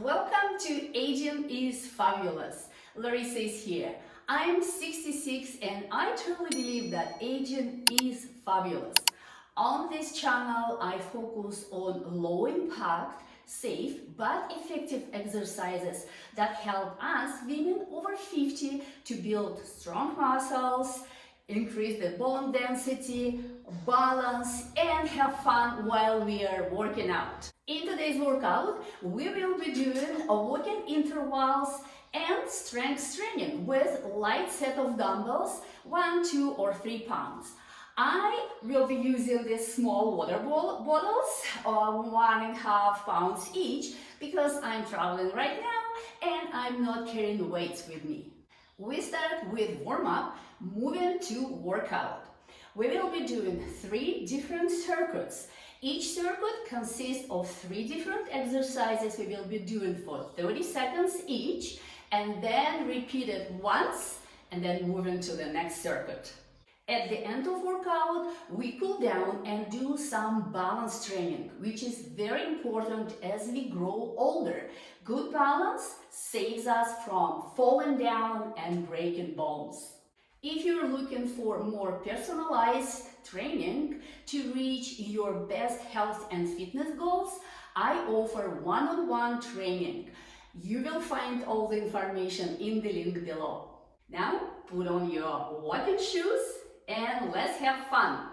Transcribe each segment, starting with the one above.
Welcome to Aging is Fabulous. Larissa is here. I'm 66 and I truly believe that aging is fabulous. On this channel, I focus on low impact, safe but effective exercises that help us women over 50 to build strong muscles, increase the bone density, balance, and have fun while we are working out. In today's workout, we will be doing walking intervals and strength training with light set of dumbbells, 1, 2, or 3 pounds. I will be using these small water bottles, 1.5 pounds each, because I'm traveling right now and I'm not carrying weights with me. We start with warm-up, moving to workout. We will be doing 3 different circuits. Each circuit consists of 3 different exercises we will be doing for 30 seconds each, and then repeat it once, and then moving to the next circuit. At the end of workout, we cool down and do some balance training, which is very important as we grow older. Good balance saves us from falling down and breaking bones. If you're looking for more personalized training to reach your best health and fitness goals, I offer one-on-one training. You will find all the information in the link below. Now, put on your walking shoes and let's have fun!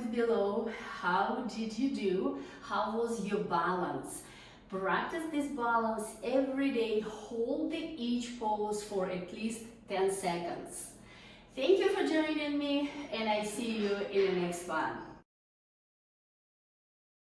comment below how did you do, how was your balance. Practice this balance every day, holding each pose for at least 10 seconds. Thank you for joining me, and I see you in the next one.